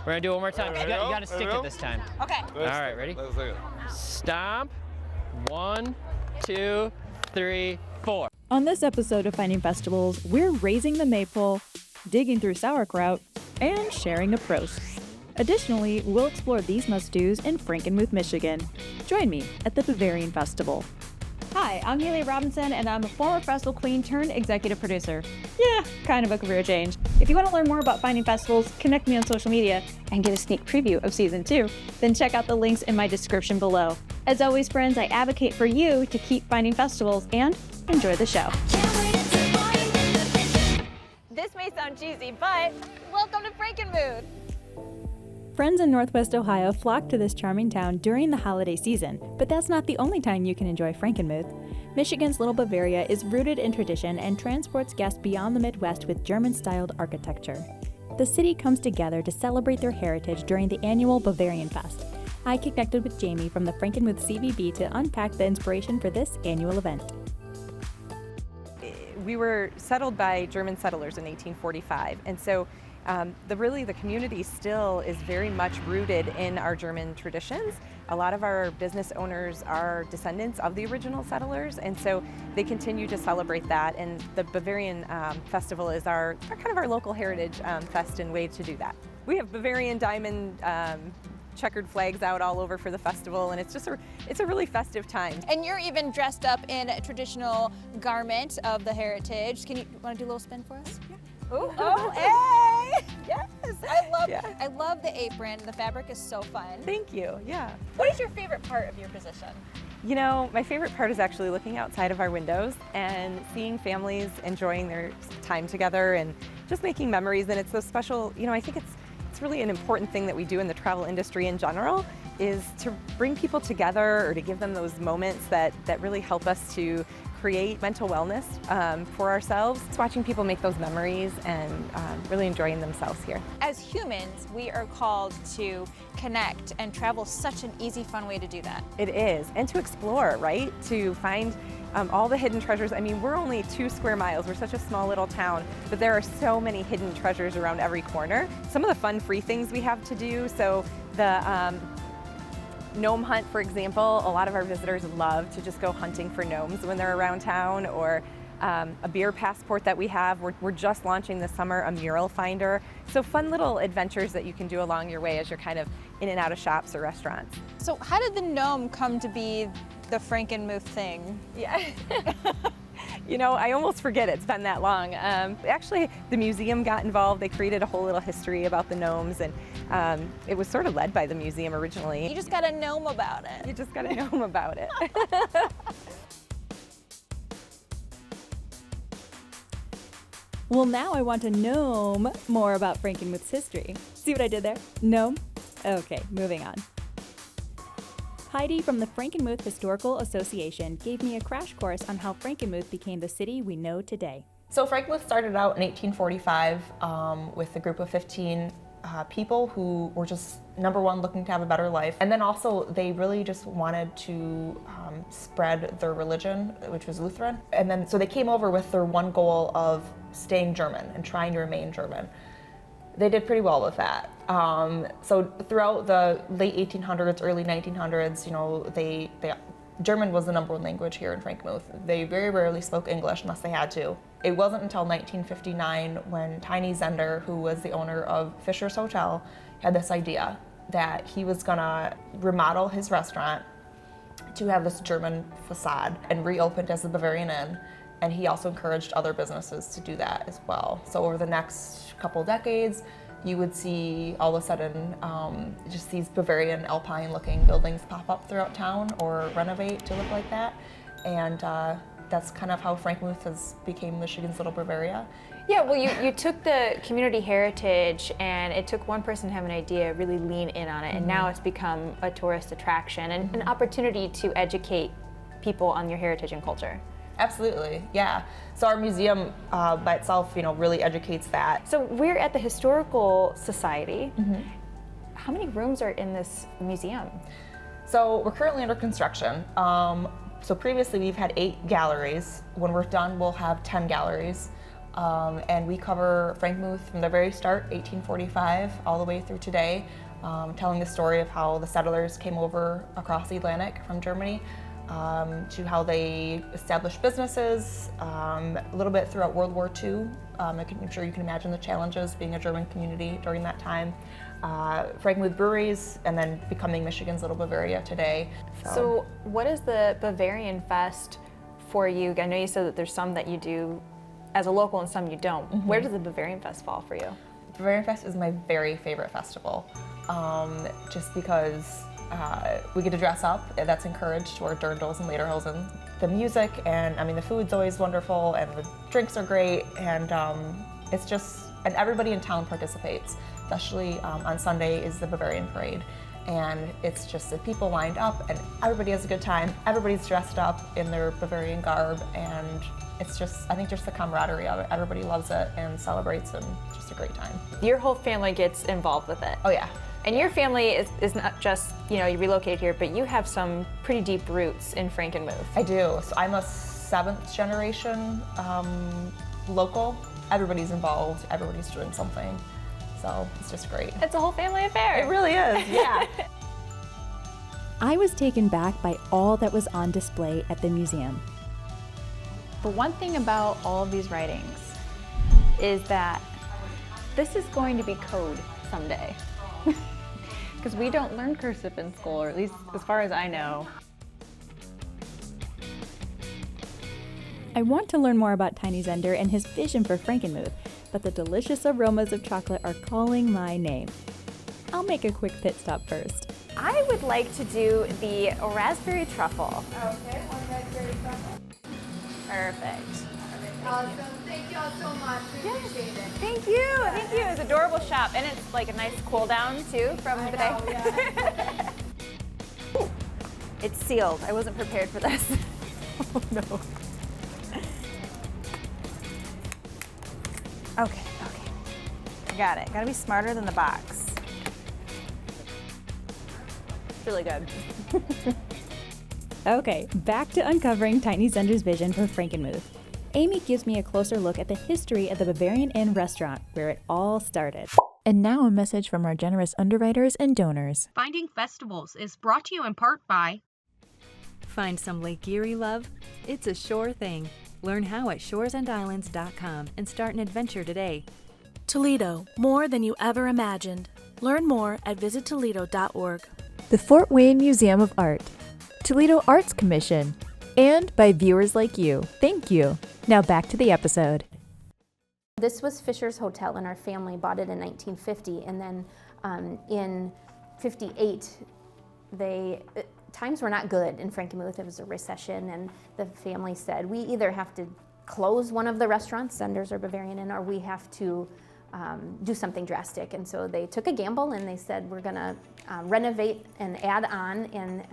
We're gonna do it one more time. You got to stick it this time. Okay. All right, ready? Let's do it. Stomp. 1, 2, 3, 4. On this episode of Finding Festivals, we're raising the maypole, digging through sauerkraut, and sharing a Prost. Additionally, we'll explore these must-dos in Frankenmuth, Michigan. Join me at the Bavarian Festival. Hi, I'm Haylie Robinson, and I'm a former festival queen turned executive producer. Yeah, kind of a career change. If you want to learn more about Finding Festivals, connect me on social media, and get a sneak preview of Season 2, then check out the links in my description below. As always, friends, I advocate for you to keep finding festivals and enjoy the show. This may sound cheesy, but welcome to Frankenmuth. Friends in Northwest Ohio flock to this charming town during the holiday season, but that's not the only time you can enjoy Frankenmuth. Michigan's Little Bavaria is rooted in tradition and transports guests beyond the Midwest with German-styled architecture. The city comes together to celebrate their heritage during the annual Bavarian Fest. I connected with Jamie from the Frankenmuth CVB to unpack the inspiration for this annual event. We were settled by German settlers in 1845, and so the community still is very much rooted in our German traditions. A lot of our business owners are descendants of the original settlers, and so they continue to celebrate that. And the Bavarian Festival is our kind of our local heritage fest and way to do that. We have Bavarian diamond checkered flags out all over for the festival, and it's a really festive time. And you're even dressed up in a traditional garment of the heritage. Want to do a little spin for us? Yeah. Oh, hey! Yes, I love the apron. The fabric is so fun. Thank you. Yeah. What is your favorite part of your position? You know, my favorite part is actually looking outside of our windows and seeing families enjoying their time together and just making memories. And it's so special. You know, I think it's really an important thing that we do in the travel industry in general is to bring people together or to give them those moments that really help us to create mental wellness for ourselves. It's watching people make those memories and really enjoying themselves here. As humans, we are called to connect, and travel is such an easy, fun way to do that. It is, and to explore, right? To find all the hidden treasures. I mean, we're only 2 square miles. We're such a small little town, but there are so many hidden treasures around every corner. Some of the fun free things we have to do, so the gnome hunt, for example, a lot of our visitors love to just go hunting for gnomes when they're around town, or a beer passport that we have. We're just launching this summer a mural finder. So fun little adventures that you can do along your way as you're kind of in and out of shops or restaurants. So how did the gnome come to be the Frankenmuth thing? Yeah. You know, I almost forget it's been that long. Actually, the museum got involved. They created a whole little history about the gnomes, and it was sort of led by the museum originally. You just got to gnome about it. You just got to gnome about it. Well, now I want to know more about Frankenmuth's history. See what I did there? Gnome? Okay, moving on. Heidi from the Frankenmuth Historical Association gave me a crash course on how Frankenmuth became the city we know today. So Frankenmuth started out in 1845 with a group of 15 people who were just, number one, looking to have a better life. And then also they really just wanted to spread their religion, which was Lutheran. And then so they came over with their one goal of staying German and trying to remain German. They did pretty well with that. So throughout the late 1800s, early 1900s, you know, German was the number one language here in Frankenmuth. They very rarely spoke English unless they had to. It wasn't until 1959 when Tiny Zehnder, who was the owner of Fisher's Hotel, had this idea that he was gonna remodel his restaurant to have this German facade and reopened as the Bavarian Inn. And he also encouraged other businesses to do that as well. So over the next couple decades, you would see all of a sudden just these Bavarian alpine looking buildings pop up throughout town or renovate to look like that. And that's kind of how Frankenmuth became Michigan's Little Bavaria. Yeah, well, you took the community heritage, and it took one person to have an idea, really lean in on it, and now it's become a tourist attraction and an opportunity to educate people on your heritage and culture. Absolutely, yeah. So our museum by itself, you know, really educates that. So we're at the Historical Society. How many rooms are in this museum? So we're currently under construction. So previously we've had 8 galleries. When we're done, we'll have 10 galleries. And we cover Frankenmuth from the very start, 1845, all the way through today, telling the story of how the settlers came over across the Atlantic from Germany, to how they established businesses, a little bit throughout World War II. I'm sure you can imagine the challenges being a German community during that time. Frankenmuth breweries, and then becoming Michigan's Little Bavaria today. So what is the Bavarian Fest for you? I know you said that there's some that you do as a local and some you don't. Where does the Bavarian Fest fall for you? Bavarian Fest is my very favorite festival, just because we get to dress up. That's encouraged to wear dirndls and lederhosen. The music, and I mean the food's always wonderful, and the drinks are great, and it's just, and everybody in town participates. Especially on Sunday is the Bavarian Parade, and it's just the people lined up, and everybody has a good time. Everybody's dressed up in their Bavarian garb, and it's just, I think just the camaraderie of it. Everybody loves it and celebrates, and just a great time. Your whole family gets involved with it. Oh yeah. And your family is not just, you relocated here, but you have some pretty deep roots in Frankenmuth. I do. So I'm a 7th generation local. Everybody's involved. Everybody's doing something. So it's just great. It's a whole family affair. It really is, yeah. I was taken back by all that was on display at the museum. But one thing about all of these writings is that this is going to be code someday. Because we don't learn cursive in school, or at least as far as I know. I want to learn more about Tiny Zehnder and his vision for Frankenmuth, but the delicious aromas of chocolate are calling my name. I'll make a quick pit stop first. I would like to do the raspberry truffle. Okay, one raspberry truffle. Perfect. Awesome. Thank you all so much. We appreciate it. Thank you. Thank you. It's an adorable shop, and it's like a nice cool down too from the day. Yeah. It's sealed. I wasn't prepared for this. Oh no. Okay. I got it. Gotta be smarter than the box. It's really good. Okay, back to uncovering Tiny Zehnder's vision for Frankenmuth. Amy gives me a closer look at the history of the Bavarian Inn restaurant, where it all started. And now a message from our generous underwriters and donors. Finding Festivals is brought to you in part by... Find some Lake Erie love? It's a sure thing. Learn how at shoresandislands.com and start an adventure today. Toledo, more than you ever imagined. Learn more at visittoledo.org. The Fort Wayne Museum of Art, Toledo Arts Commission, and by viewers like you. Thank you. Now back to the episode. This was Fisher's Hotel, and our family bought it in 1950, and then in 58, times were not good in Frankenmuth. There was a recession, and the family said, we either have to close one of the restaurants, Zehnder's or Bavarian Inn, or we have to do something drastic. And so they took a gamble, and they said, we're gonna renovate and add on and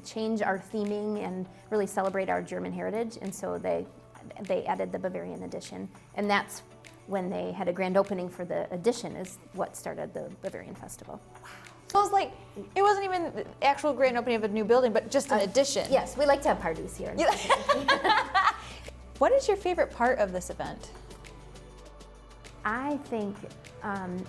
change our theming and really celebrate our German heritage. And so they added the Bavarian edition. And that's when they had a grand opening for the edition, is what started the Bavarian Festival. So it was like, it wasn't even the actual grand opening of a new building, but just an addition. Yes, we like to have parties here. What is your favorite part of this event? I think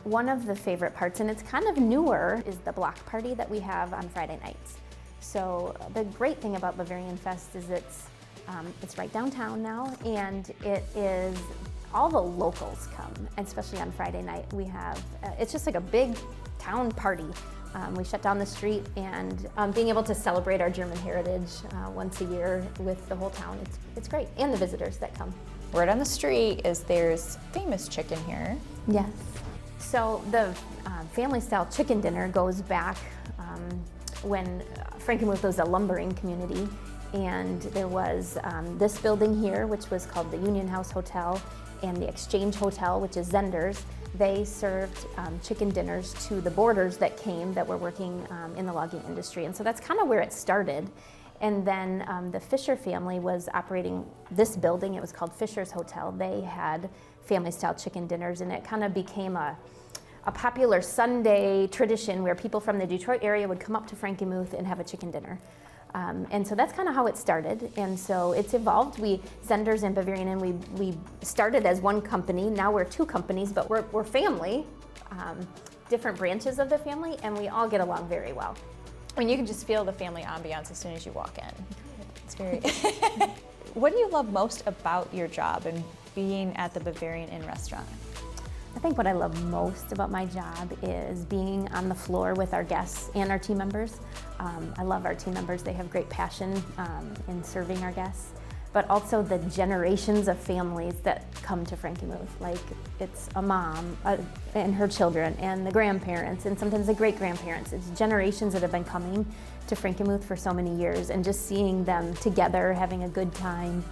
one of the favorite parts, and it's kind of newer, is the block party that we have on Friday nights. So the great thing about Bavarian Fest is it's right downtown now, and it is, all the locals come, and especially on Friday night. We have, it's just like a big town party. We shut down the street, and being able to celebrate our German heritage once a year with the whole town, it's great, and the visitors that come. Word on the street is there's famous chicken here. Yes. So the family-style chicken dinner goes back when Frankenmuth was a lumbering community, and there was this building here, which was called the Union House Hotel, and the Exchange Hotel, which is Zehnder's. They served chicken dinners to the boarders that came that were working in the logging industry, and so that's kind of where it started. And then the Fisher family was operating this building. It was called Fisher's Hotel. They had family-style chicken dinners, and it kind of became a popular Sunday tradition where people from the Detroit area would come up to Frankenmuth and have a chicken dinner. And so that's kind of how it started. And so it's evolved. Zehnder's and Bavarian Inn, we started as one company. Now we're two companies, but we're family, different branches of the family, and we all get along very well. I mean, you can just feel the family ambiance as soon as you walk in. It's very. What do you love most about your job and being at the Bavarian Inn restaurant? I think what I love most about my job is being on the floor with our guests and our team members. I love our team members. They have great passion in serving our guests, but also the generations of families that come to Frankenmuth. Like, it's a mom and her children and the grandparents and sometimes the great-grandparents. It's generations that have been coming to Frankenmuth for so many years, and just seeing them together, having a good time,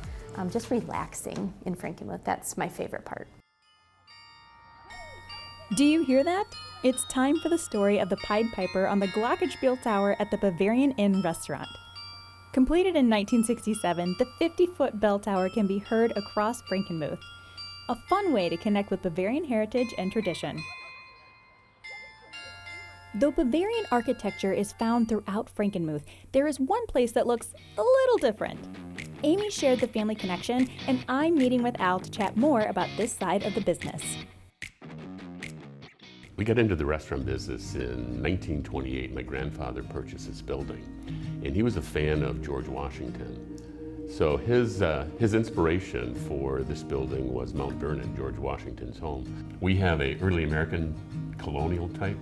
just relaxing in Frankenmuth. That's my favorite part. Do you hear that? It's time for the story of the Pied Piper on the Glockenspiel Tower at the Bavarian Inn restaurant. Completed in 1967, the 50-foot bell tower can be heard across Frankenmuth, a fun way to connect with Bavarian heritage and tradition. Though Bavarian architecture is found throughout Frankenmuth, there is one place that looks a little different. Amy shared the family connection, and I'm meeting with Al to chat more about this side of the business. We got into the restaurant business in 1928. My grandfather purchased this building, and he was a fan of George Washington. So his inspiration for this building was Mount Vernon, George Washington's home. We have a early American colonial type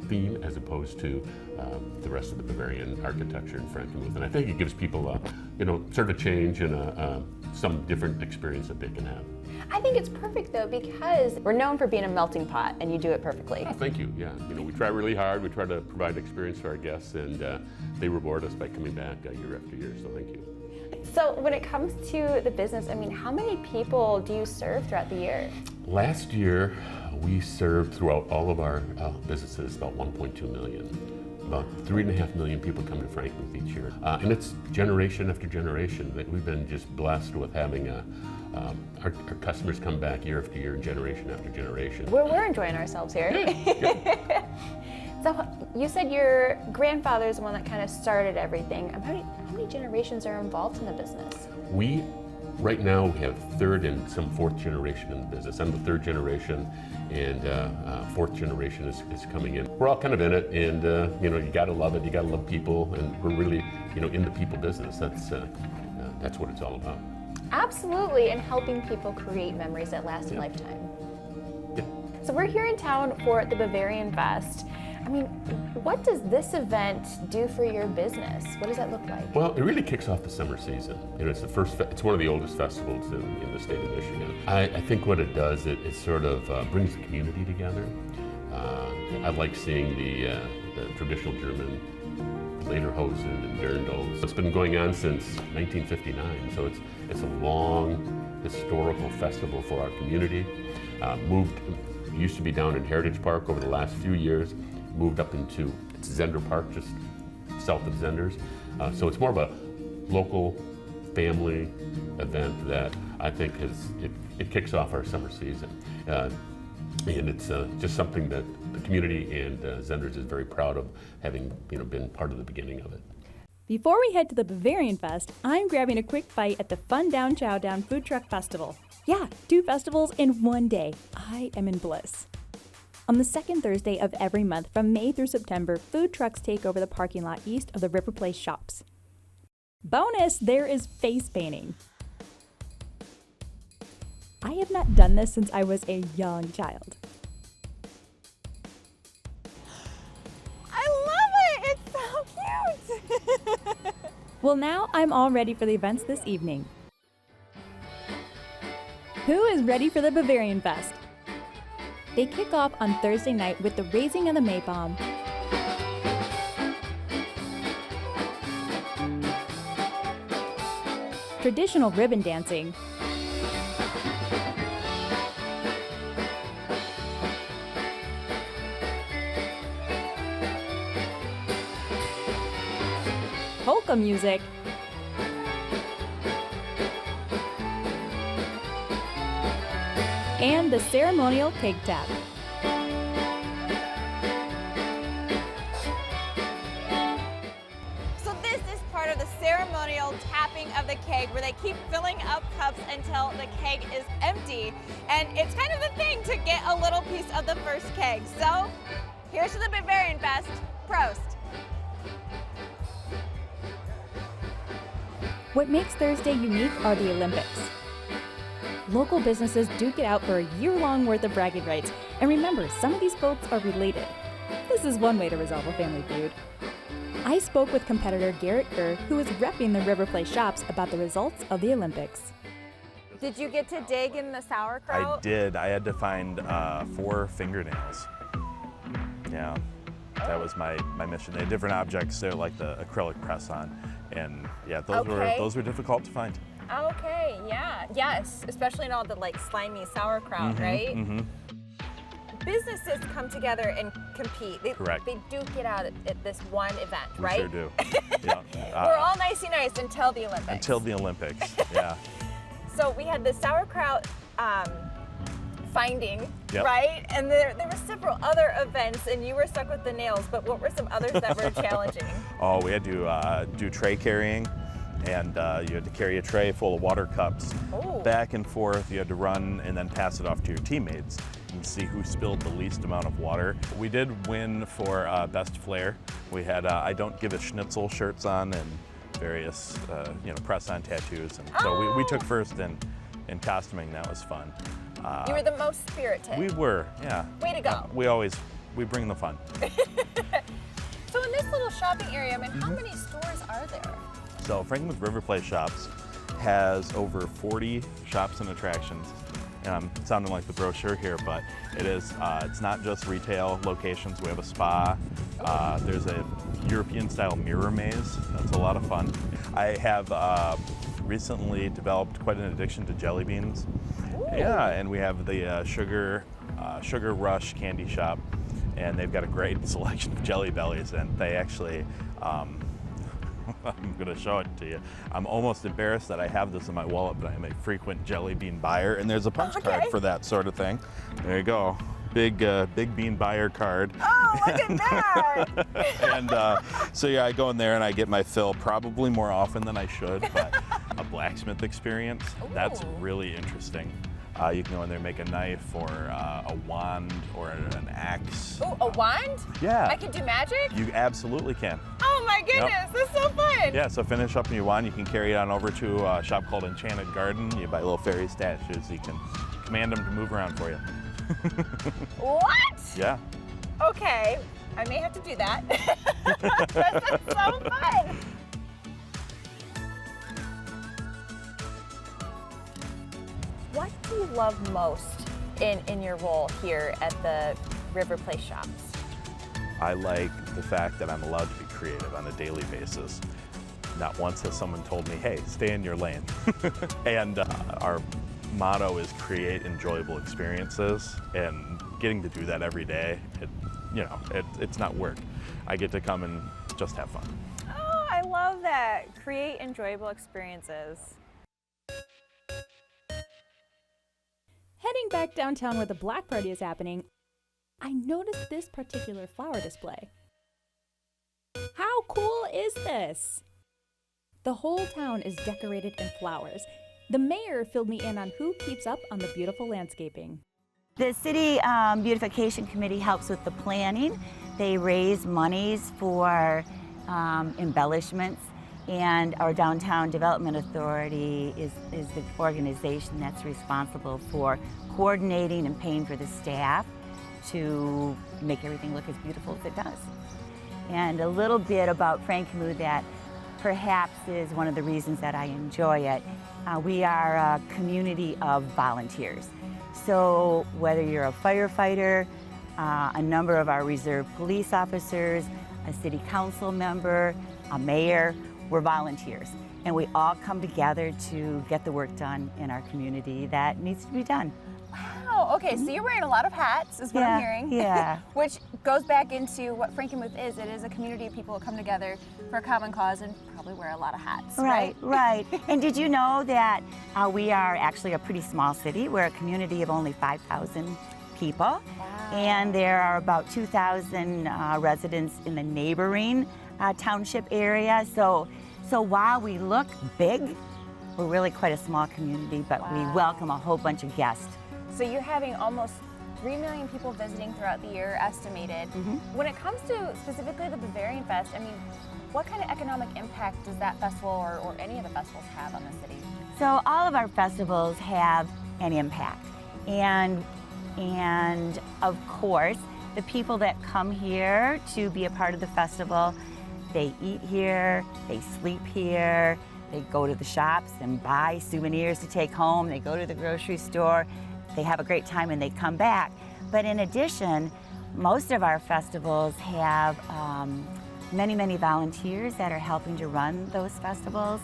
theme as opposed to the rest of the Bavarian architecture in Frankenmuth, and I think it gives people sort of a change and some different experience that they can have. I think it's perfect though, because we're known for being a melting pot, and you do it perfectly. Oh, thank you. Yeah, we try really hard. We try to provide experience for our guests, and they reward us by coming back year after year. So thank you. So when it comes to the business, I mean, how many people do you serve throughout the year? Last year, we served throughout all of our businesses about 1.2 million. About 3.5 million people come to Frankenmuth each year. And it's generation after generation that we've been just blessed with having our customers come back year after year, generation after generation. We're enjoying ourselves here. Good. So you said your grandfather's the one that kind of started everything. How many generations are involved in the business? Right now, we have third and some fourth generation in the business. I'm the third generation, and fourth generation is coming in. We're all kind of in it, and you gotta love it. You gotta love people, and we're really in the people business. That's what it's all about. Absolutely, and helping people create memories that last a lifetime. Yeah. So we're here in town for the Bavarian Fest. I mean, what does this event do for your business? What does that look like? Well, it really kicks off the summer season. It's one of the oldest festivals in the state of Michigan. I think what it does, it sort of brings the community together. I like seeing the traditional German lederhosen and dirndls. It's been going on since 1959, so it's a long historical festival for our community. Used to be down in Heritage Park. Over the last few years, moved up into Zehnder Park, just south of Zehnder's. So it's more of a local family event that I think it kicks off our summer season. And it's just something that the community and Zehnder's is very proud of, having been part of the beginning of it. Before we head to the Bavarian Fest, I'm grabbing a quick bite at the Funtown Chowdown Food Truck Festival. Yeah, 2 festivals in one day. I am in bliss. On the second Thursday of every month from May through September, food trucks take over the parking lot east of the River Place shops. Bonus, there is face painting. I have not done this since I was a young child. I love it! It's so cute! Well, now I'm all ready for the events this evening. Who is ready for the Bavarian Fest? They kick off on Thursday night with the raising of the Maypom, traditional ribbon dancing, polka music, and the ceremonial cake tap. So this is part keg where they keep filling up cups until the keg is empty. And it's kind of the thing to get a little piece of the first keg. So here's to the Bavarian Fest. Prost. What makes Thursday unique are the Olympics. Local businesses duke it out for a year-long worth of bragging rights. And remember, some of these boats are related. This is one way to resolve a family feud. I spoke with competitor Garrett Kerr, who is repping the River Play shops, about the results of the Olympics. Did you get to dig in the sauerkraut? I did. I had to find 4 fingernails. Yeah, that was my mission. They had different objects there, like the acrylic press on, and yeah, those were difficult to find. Okay, yeah, yes, especially in all the like slimy sauerkraut, right? Mm-hmm. Businesses come together and compete. Correct. They duke it out at this one event, We right? sure do. Yeah. We're all nicey nice until the Olympics. Until the Olympics, yeah. So we had the sauerkraut finding, Yep. right? And there were several other events, and you were stuck with the nails, but what were some others that were challenging? Oh, we had to do tray carrying, and you had to carry a tray full of water cups back and forth. You had to run and then pass it off to your teammates and see who spilled the least amount of water. We did win for best flair. We had I Don't Give a Schnitzel shirts on and various press-on tattoos, and so we took first in costuming. That was fun. You were the most spirited. We were, yeah. Way to go. We bring the fun. So in this little shopping area, I mean, how many stores are there? So Frankenmuth River Play Shops has over 40 shops and attractions. And I'm sounding like the brochure here, but it is. It's not just retail locations. We have a spa. There's a European-style mirror maze. That's a lot of fun. I have recently developed quite an addiction to jelly beans. Ooh. Yeah, and we have the Sugar Rush candy shop, and they've got a great selection of Jelly Bellies, and they actually. I'm going to show it to you. I'm almost embarrassed that I have this in my wallet, but I'm a frequent jelly bean buyer, and there's a punch card for that sort of thing. There you go. Big bean buyer card. Oh, look at that! And so yeah, I go in there and I get my fill probably more often than I should, but a blacksmith experience, that's really interesting. You can go in there and make a knife or a wand or an axe. Oh, a wand? Yeah. I can do magic? You absolutely can. Oh my goodness, That's so fun! Yeah, so finish up in your wand. You can carry it on over to a shop called Enchanted Garden. You buy little fairy statues. You can command them to move around for you. What? Yeah. Okay, I may have to do that. That's so fun! What do you love most in your role here at the River Play Shops? I like the fact that I'm allowed to be creative on a daily basis. Not once has someone told me, hey, stay in your lane. And our motto is create enjoyable experiences, and getting to do that every day, it's not work. I get to come and just have fun. Oh, I love that. Create enjoyable experiences. Heading back downtown where the Black Party is happening, I noticed this particular flower display. How cool is this? The whole town is decorated in flowers. The mayor filled me in on who keeps up on the beautiful landscaping. The City Beautification Committee helps with the planning. They raise monies for embellishments, and our Downtown Development Authority is the organization that's responsible for coordinating and paying for the staff to make everything look as beautiful as it does. And a little bit about Frankenmuth that perhaps is one of the reasons that I enjoy it. We are a community of volunteers. So whether you're a firefighter, a number of our reserve police officers, a city council member, a mayor, we're volunteers. And we all come together to get the work done in our community that needs to be done. Wow, okay, so you're wearing a lot of hats, is what I'm hearing. Yeah. Which goes back into what Frankenmuth is. It is a community of people who come together for a common cause and probably wear a lot of hats, right? Right. And did you know that we are actually a pretty small city? We're a community of only 5,000 people. Wow. And there are about 2,000 residents in the neighboring township area. So while we look big, We're really quite a small community, but we welcome a whole bunch of guests. So you're having almost 3 million people visiting throughout the year, estimated. When it comes to specifically the Bavarian Fest, I mean, what kind of economic impact does that festival or any of the festivals have on the city? So all of our festivals have an impact. And of course, the people that come here to be a part of the festival, they eat here, they sleep here, they go to the shops and buy souvenirs to take home, they go to the grocery store, they have a great time and they come back. But in addition, most of our festivals have many, many volunteers that are helping to run those festivals,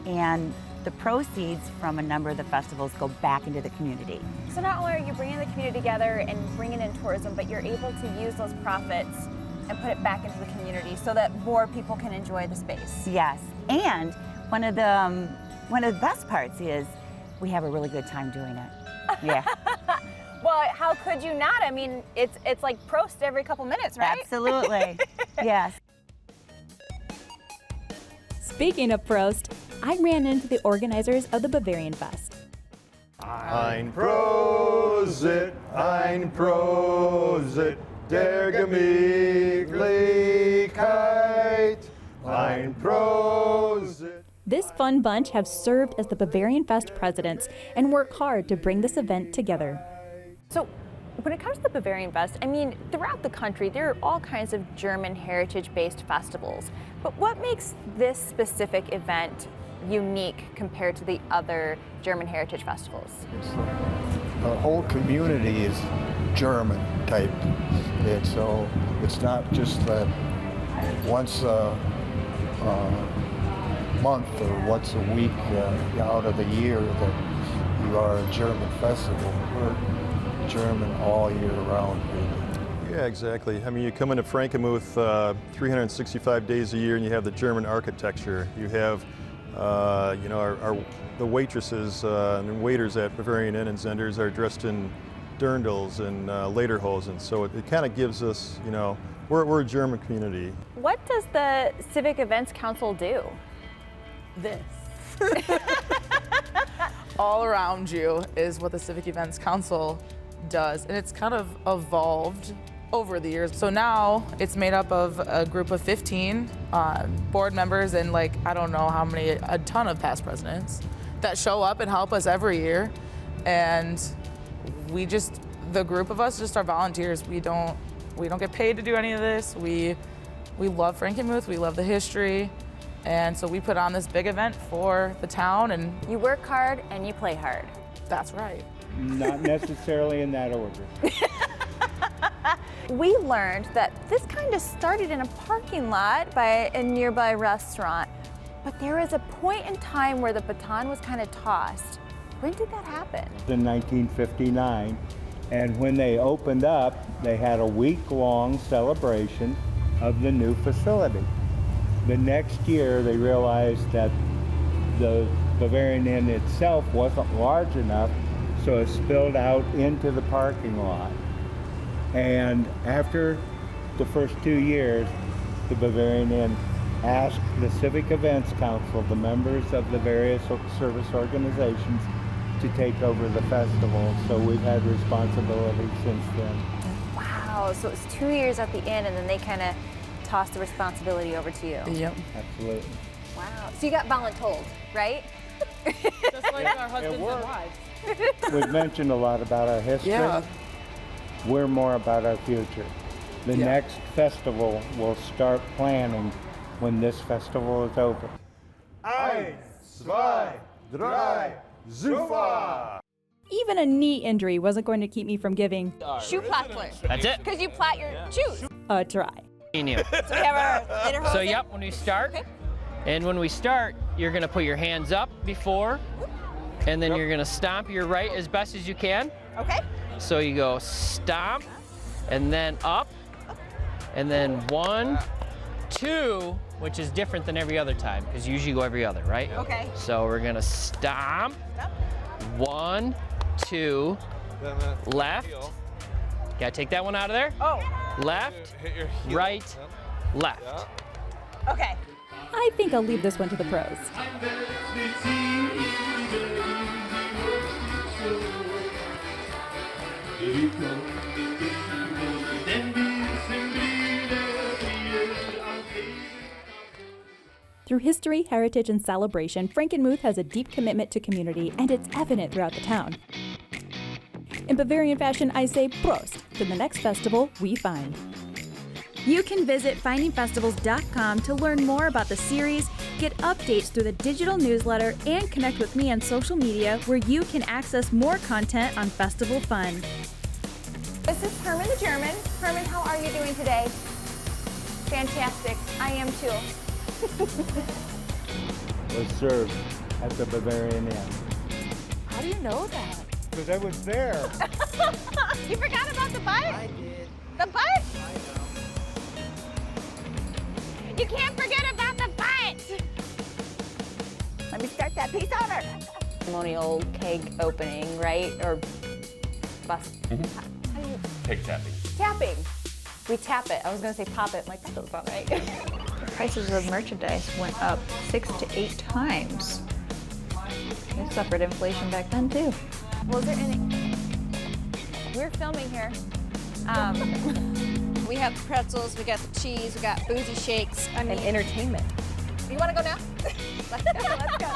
and the proceeds from a number of the festivals go back into the community. So not only are you bringing the community together and bringing in tourism, but you're able to use those profits and put it back into the community so that more people can enjoy the space. Yes, and one of the best parts is we have a really good time doing it. Yeah. Well, how could you not? I mean, it's like Prost every couple minutes, right? Absolutely. Yes. Speaking of Prost, I ran into the organizers of the Bavarian Fest. Ein Prosit, der Gemütlichkeit, ein Prosit. This fun bunch have served as the Bavarian Fest presidents and work hard to bring this event together. So when it comes to the Bavarian Fest, I mean, throughout the country, there are all kinds of German heritage-based festivals. But what makes this specific event unique compared to the other German heritage festivals? The whole community is German type. It's not just that once a month or once a week out of the year that you are a German festival. We're German all year round, really. Yeah, exactly. I mean, you come into Frankenmuth 365 days a year, and you have the German architecture. You have, the waitresses and waiters at Bavarian Inn and Zehnder's are dressed in dirndls and lederhosen. So it kind of gives us, we're a German community. What does the Civic Events Council do? This. All around you is what the Civic Events Council does, and it's kind of evolved over the years. So now it's made up of a group of 15 board members and I don't know how many, a ton of past presidents that show up and help us every year. And the group of us just are volunteers. We don't get paid to do any of this. We love Frankenmuth, we love the history. And so we put on this big event for the town, and you work hard and you play hard. That's right. Not necessarily in that order. We learned that this kind of started in a parking lot by a nearby restaurant, but there was a point in time where the baton was kind of tossed. When did that happen? In 1959, and when they opened up, they had a week-long celebration of the new facility. The next year, they realized that the Bavarian Inn itself wasn't large enough, so it spilled out into the parking lot. And after the first 2 years, the Bavarian Inn asked the Civic Events Council, the members of the various service organizations, to take over the festival. So we've had responsibility since then. Wow, so it was 2 years at the inn, and then they kind of tossed the responsibility over to you. Yep. Absolutely. Wow. So you got voluntold, right? Just like our husbands and wives. We've mentioned a lot about our history. Yeah. We're more about our future. The next festival will start planning when this festival is over. 1, 2, 3, super! Even a knee injury wasn't going to keep me from giving Schuhplattler. That's it. Because you plait your shoes. a try. So we have our lederhosen. So yep, when we start, and when we start, you're gonna put your hands up before, and then you're gonna stomp your right as best as you can. Okay. So you go stomp, and then up, and then 1, 2, which is different than every other time, because you usually go every other, right? Okay. So we're gonna stomp, 1, 2, left. Gotta take that one out of there. Oh. Left, right, left. Okay. I think I'll leave this one to the pros. Through history, heritage, and celebration, Frankenmuth has a deep commitment to community, and it's evident throughout the town. In Bavarian fashion, I say Prost to the next festival we find. You can visit findingfestivals.com to learn more about the series, get updates through the digital newsletter, and connect with me on social media where you can access more content on festival fun. This is Herman the German. Herman, how are you doing today? Fantastic. I am too. Was served at the Bavarian Inn. How do you know that? Because I was there. You forgot about the butt? I did. The butt? I know. You can't forget about the butt! Let me start that piece over. Ceremonial keg opening, right? Or bus. How do you... Keg tapping. Tapping. We tap it. I was going to say pop it. I'm like, that doesn't sound right. The prices of merchandise went up 6 to 8 times. They suffered inflation back then too. Was there any? We're filming here. We have pretzels, we got the cheese, we got boozy shakes. And entertainment. You want to go now? Let's go, let's go.